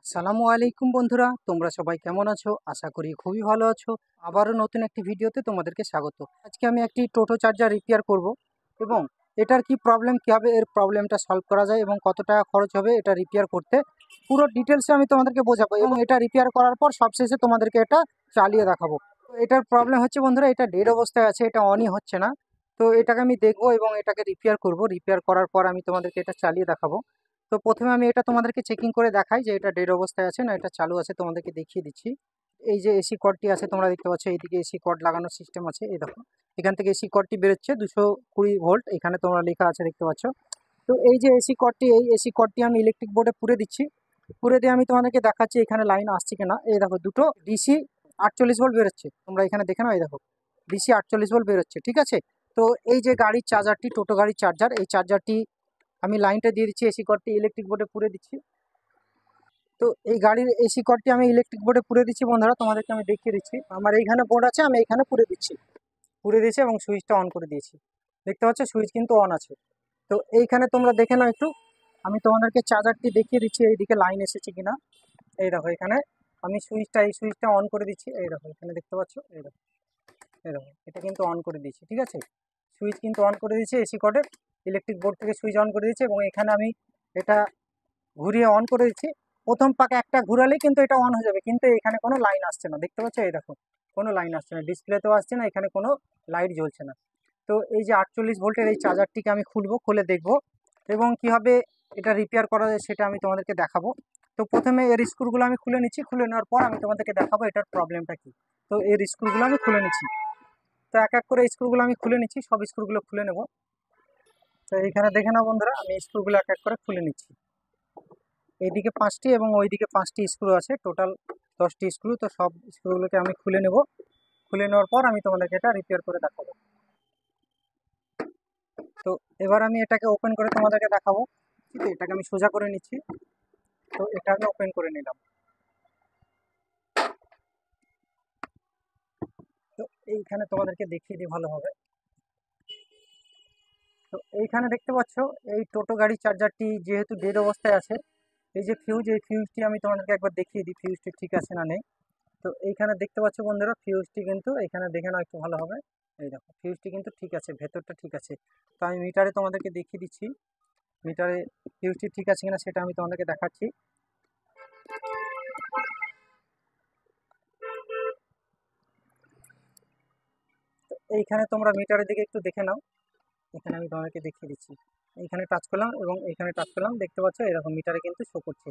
আসসালামু আলাইকুম বন্ধুরা, তোমরা সবাই কেমন আছো? আশা করি খুবই ভালো আছো। আবারও নতুন একটি ভিডিওতে তোমাদেরকে স্বাগত। আজকে আমি একটি টোটো চার্জার রিপেয়ার করব এবং এটার কি প্রবলেম, কীভাবে এর প্রবলেমটা সলভ করা যায় এবং কত টাকা খরচ হবে এটা রিপেয়ার করতে, পুরো ডিটেলসে আমি তোমাদেরকে বোঝাবো এবং এটা রিপেয়ার করার পর সবশেষে তোমাদেরকে এটা চালিয়ে দেখাবো। তো এটার প্রবলেম হচ্ছে বন্ধুরা, এটা ডেড অবস্থায় আছে, এটা অনই হচ্ছে না। তো এটাকে আমি দেখবো এবং এটাকে রিপেয়ার করব। রিপেয়ার করার পর আমি তোমাদেরকে এটা চালিয়ে দেখাবো। তো প্রথমে আমি এটা তোমাদেরকে চেকিং করে দেখাই যে এটা ডেড অবস্থায় আছে না এটা চালু আছে, তোমাদেরকে দেখিয়ে দিচ্ছি। এই যে এসি কর্ডটি আছে তোমরা দেখতে পাচ্ছ, এইদিকে এসি কর্ড লাগানোর সিস্টেম আছে, এই দেখো এখান থেকে এসি কর্ডটি বেরোচ্ছে 220 ভোল্ট, এখানে তোমরা লেখা আছে দেখতে পাচ্ছ। তো এই যে এসি কর্ডটি, এই এসি কর্ডটি আমি ইলেকট্রিক বোর্ডে পুরে দিচ্ছি। পুরে দিয়ে আমি তোমাদেরকে দেখাচ্ছি এখানে লাইন আসছে কিনা। এই দেখো দুটো ডিসি 48 ভোল্ট বেরোচ্ছে, তোমরা এখানে দেখে নাও। এই দেখো ডিসি 48 ভোল্ট বেরোচ্ছে, ঠিক আছে। তো এই যে গাড়ির চার্জারটি, টোটো গাড়ির চার্জার, এই চার্জারটি আমি লাইনটা দিয়ে দিচ্ছি, এসি কর্ডটি ইলেকট্রিক বোর্ডে পুরে দিচ্ছি। তো এই গাড়ির এসি কর্ডটি আমি ইলেকট্রিক বোর্ডে পুরে দিচ্ছি বন্ধুরা, তোমাদেরকে আমি দেখিয়ে দিচ্ছি। আমার এইখানে বোর্ড আছে, আমি এখানে পুরে দিচ্ছি, পুরে দিয়েছি এবং সুইচটা অন করে দিয়েছি। দেখতে পাচ্ছ সুইচ কিন্তু অন আছে। তো এইখানে তোমরা দেখে নাও একটু, আমি তোমাদেরকে চার্জারটি দেখিয়ে দিচ্ছি এইদিকে লাইন এসেছে কিনা। এই দেখো এখানে আমি এই সুইচটা অন করে দিচ্ছি। এই দেখো এখানে দেখতে পাচ্ছ, এই দেখো, এই দেখো এটা কিন্তু অন করে দিয়েছি, ঠিক আছে। সুইচ কিন্তু অন করে দিয়েছি, এসি কর্ডের ইলেকট্রিক বোর্ড থেকে সুইচ অন করে দিয়েছি এবং এখানে আমি এটা ঘুরিয়ে অন করে দিচ্ছি। প্রথম পাকে একটা ঘুরালেই কিন্তু এটা অন হয়ে যাবে, কিন্তু এখানে কোনো লাইন আসছে না, দেখতে পাচ্ছ। এই দেখো কোনো লাইন আসছে না, ডিসপ্লেতেও আসছে না, এখানে কোনো লাইট জ্বলছে না। তো এই যে 48 ভোল্টের এই চার্জারটিকে আমি খুলবো, খুলে দেখবো এবং কীভাবে এটা রিপেয়ার করা যায় সেটা আমি তোমাদেরকে দেখাবো। তো প্রথমে এর স্ক্রুগুলো আমি খুলে নিচ্ছি, খুলে নেওয়ার পর আমি তোমাদেরকে দেখাবো এটার প্রবলেমটা কী। তো এর স্ক্রুগুলো আমি খুলে নিচ্ছি। তো এক এক করে স্ক্রুগুলো আমি খুলে নিচ্ছি, সব স্ক্রুগুলো খুলে নেব। তো এইখানে দেখে নাও বন্ধুরা, আমি স্ক্রুগুলো এক এক করে খুলে নিচ্ছি। এইদিকে 5টি এবং ওইদিকে 5টি স্ক্রু আছে, টোটাল 10টি স্ক্রু। তো সব স্ক্রুগুলোকে আমি খুলে নেব, খুলে নেওয়ার পর আমি তোমাদেরকে এটা রিপেয়ার করে দেখাবো। তো এবার আমি এটাকে ওপেন করে তোমাদেরকে দেখাবো। ঠিক আছে, এটাকে আমি সোজা করে নিচ্ছি। তো এটা আমি ওপেন করে নিলাম। তো এইখানে তোমাদেরকে দেখিয়ে দিই ভালোভাবে। তো এইখানে দেখতে পাচ্ছ এই টোটো গাড়ি চার্জারটি যেহেতু ডেড অবস্থায় আছে, এই যে ফিউজ, এই ফিউজটি আমি তোমাদেরকে একবার দেখিয়ে দিই ফিউজটি ঠিক আছে না নেই। তো এইখানে দেখতে পাচ্ছ বন্ধুরা, ফিউজটি কিন্তু এখানে দেখে নাও একটু ভালোভাবে। এই দেখো ফিউজটি কিন্তু ঠিক আছে, ভেতরটা ঠিক আছে। তো আমি মিটারে তোমাদেরকে দেখিয়ে দিচ্ছি, মিটারে ফিউজটি ঠিক আছে কিনা সেটা আমি তোমাদেরকে দেখাচ্ছি। তো এইখানে তোমরা মিটারের দিকে একটু দেখে নাও, এখানে আমি তোমাদেরকে দেখিয়ে দিচ্ছি। এইখানে টাচ করলাম এবং এইখানে টাচ করলাম, দেখতে পাচ্ছ এরকম মিটারে কিন্তু শো করছে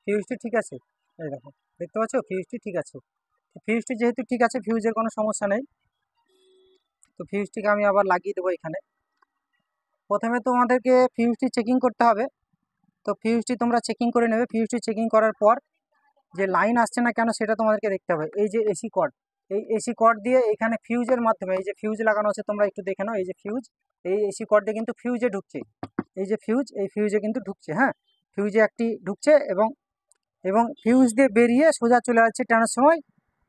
ফিউজটি ঠিক আছে। এই দেখো দেখতে পাচ্ছ ফিউজটি ঠিক আছে। ফিউজটি যেহেতু ঠিক আছে, ফিউজের কোনো সমস্যা নেই। তো ফিউজটিকে আমি আবার লাগিয়ে দেবো এখানে। প্রথমে তোমাদেরকে ফিউজটি চেকিং করতে হবে। তো ফিউজটি তোমরা চেকিং করে নেবে। ফিউজটি চেকিং করার পর যে লাইন আসছে না কেন সেটা তোমাদেরকে দেখতে হবে। এই যে এসি কর্ড, এই এসি কর্ড দিয়ে এখানে ফিউজের মাধ্যমে, এই যে ফিউজ লাগানো আছে তোমরা একটু দেখে নাও, এই যে ফিউজ, এই এসি কর্ড দিয়ে কিন্তু ফিউজে ঢুকছে। এই যে ফিউজ, এই ফিউজে কিন্তু ঢুকছে, হ্যাঁ ফিউজে একটি ঢুকছে এবং এবং ফিউজ দিয়ে বেরিয়ে সোজা চলে যাচ্ছে টানার সময়।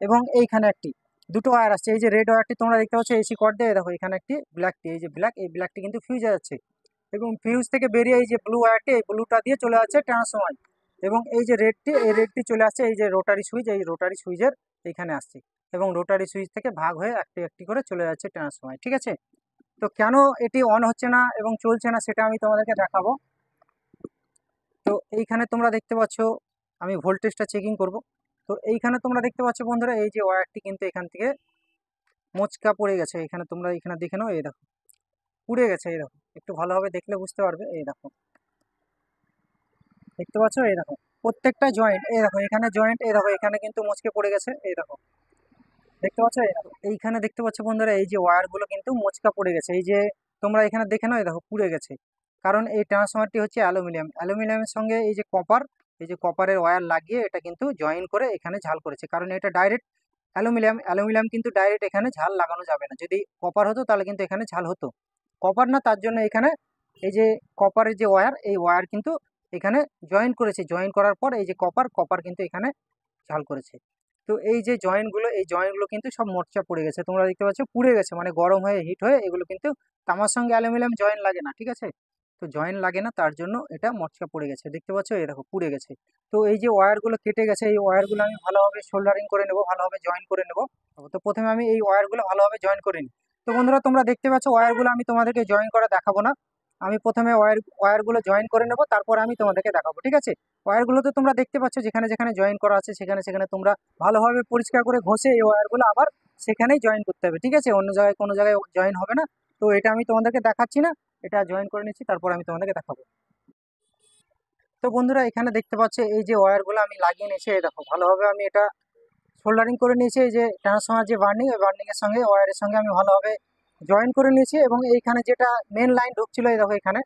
এবং এইখানে একটি দুটো ওয়্যার আসছে, এই যে রেড ওয়্যারটি তোমরা দেখতে পাচ্ছ এসি কর্ড দিয়ে, দেখো এখানে একটি ব্ল্যাকটি, এই যে ব্ল্যাক, এই ব্ল্যাকটি কিন্তু ফিউজে যাচ্ছে এবং ফিউজ থেকে বেরিয়ে এই যে ব্লু ওয়্যারটি, এই ব্লুটা দিয়ে চলে যাচ্ছে টানার সময়। এবং এই যে রেডটি, এই রেডটি চলে আসছে এই যে রোটারি সুইচ, এই রোটারি সুইচের এইখানে আসছে এবং রোটারি সুইচ থেকে ভাগ হয়ে একটি একটি করে চলে যাচ্ছে টানার সময়, ঠিক আছে। তো কেন এটি অন হচ্ছে না এবং চলছে না সেটা আমি তোমাদেরকে দেখাবো। তো এইখানে তোমরা দেখতে পাচ্ছ আমি ভোল্টেজটা চেকিং করব। তো এইখানে তোমরা দেখতে পাচ্ছ বন্ধুরা, এই যে ওয়্যারটি কিন্তু এখান থেকে মোচকা পড়ে গেছে। এখানে তোমরা এখানে দেখে নাও, এই দেখো পুড়ে গেছে, এই দেখো একটু ভালোভাবে দেখলে বুঝতে পারবে। এই দেখো দেখতে পাচ্ছ, এই দেখো প্রত্যেকটা জয়েন্ট, এই দেখো এখানে জয়েন্ট, এই দেখো এখানে কিন্তু মোচকে পড়ে গেছে। এই দেখো দেখতে পাচ্ছ, এই দেখো এইখানে দেখতে পাচ্ছ বন্ধুরা, এই যে ওয়্যারগুলো কিন্তু মোচকা পড়ে গেছে। এই যে তোমরা এখানে দেখে নাও, এই দেখো পুড়ে গেছে। কারণ এই ট্রান্সফরমারটি হচ্ছে অ্যালুমিনিয়াম, অ্যালুমিনিয়ামের সঙ্গে এই যে কপার, এই যে কপারের ওয়্যার লাগিয়ে এটা কিন্তু জয়েন করে এখানে ঝাল করেছে। কারণ এটা ডাইরেক্ট অ্যালুমিনিয়াম, অ্যালুমিনিয়াম কিন্তু ডাইরেক্ট এখানে ঝাল লাগানো যাবে না। যদি কপার হতো তাহলে কিন্তু এখানে ঝাল হতো, কপার না, তার জন্য এখানে এই যে কপারের যে ওয়্যার, এই ওয়্যার কিন্তু এখানে জয়েন করেছে। জয়েন করার পর এই যে কপার, কপার কিন্তু এখানে ঝাল করেছে। তো এই যে জয়েন্টগুলো, এই জয়েন্টগুলো কিন্তু সব মোর্চা পড়ে গেছে, তোমরা দেখতে পাচ্ছ পুড়ে গেছে, মানে গরম হয়ে হিট হয়ে এগুলো কিন্তু, তামার সঙ্গে অ্যালুমিনিয়াম জয়েন্ট লাগে না, ঠিক আছে। তো জয়েন লাগে না, তার জন্য এটা মচকা পড়ে গেছে, দেখতে পাচ্ছ এই দেখো পুড়ে গেছে। তো এই যে ওয়্যারগুলো কেটে গেছে, এই ওয়্যারগুলো আমি ভালোভাবে সোল্ডারিং করে নেবো, ভালোভাবে জয়েন করে নেবো। তো প্রথমে আমি এই ওয়্যারগুলো ভালোভাবে জয়েন করে নিই। তো বন্ধুরা তোমরা দেখতে পাচ্ছ ওয়্যারগুলো আমি তোমাদেরকে জয়েন করা দেখাবো না, আমি প্রথমে ওয়্যারগুলো জয়েন করে নেবো, তারপর আমি তোমাদেরকে দেখাবো, ঠিক আছে। ওয়্যারগুলো তো তোমরা দেখতে পাচ্ছ যেখানে যেখানে জয়েন করা আছে সেখানে সেখানে তোমরা ভালোভাবে পরিষ্কার করে ঘষে এই ওয়্যারগুলো আবার সেখানেই জয়েন করতে হবে, ঠিক আছে, অন্য জায়গায় কোনো জায়গায় জয়েন হবে না। তো এটা আমি তোমাদেরকে দেখাচ্ছি না, এটা জয়েন করে নিচ্ছি, তারপর আমি তোমাদেরকে দেখাবো। তো বন্ধুরা এখানে দেখতে পাচ্ছ এই যে ওয়্যারগুলো আমি লাগিয়ে নিয়েছি, এই দেখো ভালোভাবে আমি এটা সোল্ডারিং করে নিয়েছি। এই যে ট্রান্সফরমার যে বার্নিং, ওই বার্নিংয়ের সঙ্গে ওয়্যারের সঙ্গে আমি ভালোভাবে জয়েন করে নিয়েছি। এবং এইখানে যেটা মেন লাইন ঢুকছিল, এই দেখো এখানে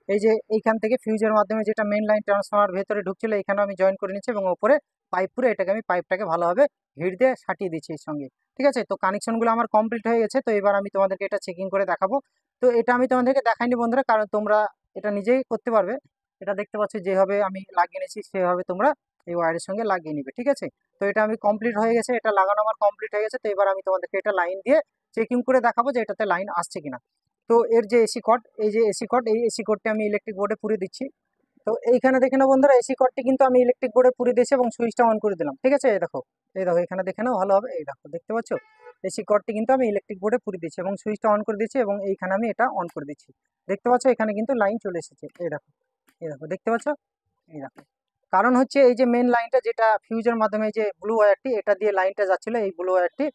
এই যে এইখান থেকে ফিউজের মাধ্যমে যেটা মেন লাইন ট্রান্সফরমার ভেতরে ঢুকছিল, এখানে আমি জয়েন করে নিচ্ছি এবং উপরে পাইপ পুরো এটাকে আমি পাইপটাকে ভালোভাবে হিট দিয়ে সাটিয়ে দিচ্ছি এর সঙ্গে, ঠিক আছে। তো কানেকশনগুলো আমার কমপ্লিট হয়ে গেছে। তো এবার আমি তোমাদেরকে এটা চেকিং করে দেখাবো। তো এটা আমি তোমাদেরকে দেখাইনি বন্ধুরা, কারণ তোমরা এটা নিজেই করতে পারবে। এটা দেখতে পাচ্ছ যেভাবে আমি লাগিয়ে নিয়েছি সেভাবে তোমরা এই ওয়্যারের সঙ্গে লাগিয়ে নিবে, ঠিক আছে। তো এটা আমি কমপ্লিট হয়ে গেছে, এটা লাগানো আমার কমপ্লিট হয়ে গেছে। তো এবার আমি তোমাদেরকে এটা লাইন দিয়ে চেকিং করে দেখাবো যে এটাতে লাইন আসছে কিনা। তো এর যে এসি কর্ড, এই যে এসি কর্ড, এই এসি কর্ডটি আমি ইলেকট্রিক বোর্ডে পুড়ে দিচ্ছি। তো এইখানে দেখে নাও বন্ধুরা, এসি কর্ডটি কিন্তু আমি ইলেকট্রিক বোর্ডে পুড়ে দিয়েছি এবং সুইচটা অন করে দিলাম, ঠিক আছে। এই দেখো, এই দেখো এখানে দেখে নাও ভালো হবে, এই দেখো দেখতে পাচ্ছ এসি কর্ডটি কিন্তু আমি ইলেকট্রিক বোর্ডে পুড়ে দিচ্ছি এবং সুইচটা অন করে দিচ্ছি এবং এইখানে আমি এটা অন করে দিচ্ছি, দেখতে পাচ্ছ এখানে কিন্তু লাইন চলে এসেছে। এই দেখো, এই দেখো দেখতে পাচ্ছ, এই দেখো। কারণ হচ্ছে এই যে মেন লাইনটা যেটা ফিউজের মাধ্যমে এই যে ব্লু ওয়্যারটি এটা দিয়ে লাইনটা যাচ্ছিল, এই ব্লু ওয়্যারটি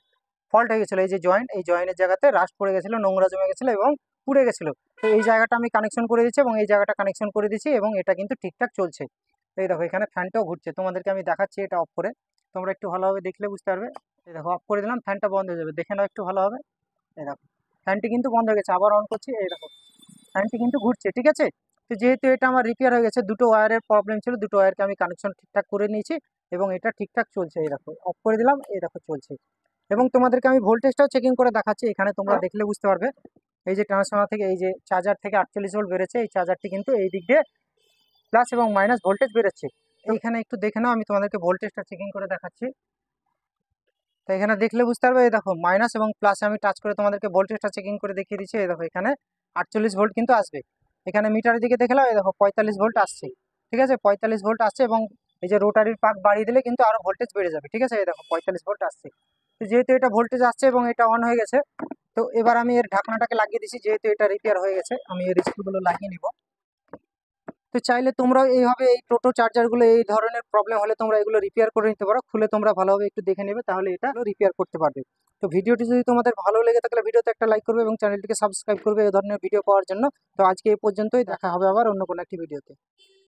ফল্ট হয়ে গেছিলো। এই যে জয়েন্ট, এই জয়েন্টের জায়গাতে রাস্ট পড়ে গেছিলো, নোংরা জমে গেছিলো এবং পুড়ে গেছিলো। তো এই জায়গাটা আমি কানেকশন করে দিচ্ছি এবং এই জায়গাটা কানেকশন করে দিচ্ছি এবং এটা কিন্তু ঠিকঠাক চলছে। এই দেখো এখানে ফ্যানটাও ঘুরছে, তোমাদেরকে আমি দেখাচ্ছি এটা অফ করে, তোমরা একটু ভালোভাবে দেখলে বুঝতে পারবে। এই দেখো অফ করে দিলাম, ফ্যানটা বন্ধ হয়ে যাবে, দেখে নাও একটু ভালোভাবে। এই দেখো ফ্যানটি কিন্তু বন্ধ হয়ে গেছে, আবার অন করছি, এই দেখো ফ্যানটি কিন্তু ঘুরছে, ঠিক আছে। তো যেহেতু এটা আমার রিপেয়ার হয়ে গেছে, দুটো ওয়্যারের প্রবলেম ছিল, দুটো ওয়্যারকে আমি কানেকশন ঠিকঠাক করে নিয়েছি এবং এটা ঠিকঠাক চলছে। এই দেখো অফ করে দিলাম, এই দেখো চলছে। এবং তোমাদেরকে আমি ভোল্টেজটাও চেকিং করে দেখাচ্ছি, এখানে তোমরা দেখলে বুঝতে পারবে। এই যে ট্রান্সফরমার থেকে এই যে চার্জার থেকে 48 ভোল্ট বেরোচ্ছে, এই চার্জারটি কিন্তু এই দিক দিয়ে প্লাস এবং মাইনাস ভোল্টেজ বেরোচ্ছে। এইখানে একটু দেখে নাও, আমি তোমাদেরকে ভোল্টেজটা চেকিং করে দেখাচ্ছি। তো এখানে দেখলে বুঝতে পারবে, এই দেখো মাইনাস এবং প্লাসে আমি টাচ করে তোমাদেরকে ভোল্টেজটা চেকিং করে দেখিয়ে দিচ্ছি। এই দেখো এখানে 48 ভোল্ট কিন্তু আসবে। এখানে মিটারের দিকে দেখলাম, এই দেখো 45 ভোল্ট আসছে, ঠিক আছে, 45 ভোল্ট আসছে। এবং এই যে রোটারির পাক বাড়িয়ে দিলে কিন্তু আরো ভোল্টেজ বেড়ে যাবে, ঠিক আছে। এই দেখো 45 ভোল্ট আসছে। তো যেহেতু এটা ভোল্টেজ আসছে এবং এটা অন হয়ে গেছে, তো এবার আমি এর ঢাকনাটাকে লাগিয়ে দিচ্ছি, যেহেতু এটা রিপেয়ার হয়ে গেছে আমি এর স্ক্রুগুলো লাগিয়ে নিব। তো চাইলে তোমরাও এইভাবে এই টোটো চার্জারগুলো এই ধরনের প্রবলেম হলে তোমরা এগুলো রিপেয়ার করে নিতে পারো, খুলে তোমরা ভালোভাবে একটু দেখে নেবে, তাহলে এটা রিপেয়ার করতে পারবে। তো ভিডিওটি যদি তোমাদের ভালো লেগে থাকলে ভিডিওতে একটা লাইক করবে এবং চ্যানেলটিকে সাবস্ক্রাইব করবে এই ধরনের ভিডিও পাওয়ার জন্য। তো আজকে এই পর্যন্তই, দেখা হবে আবার অন্য কোনো একটি ভিডিওতে।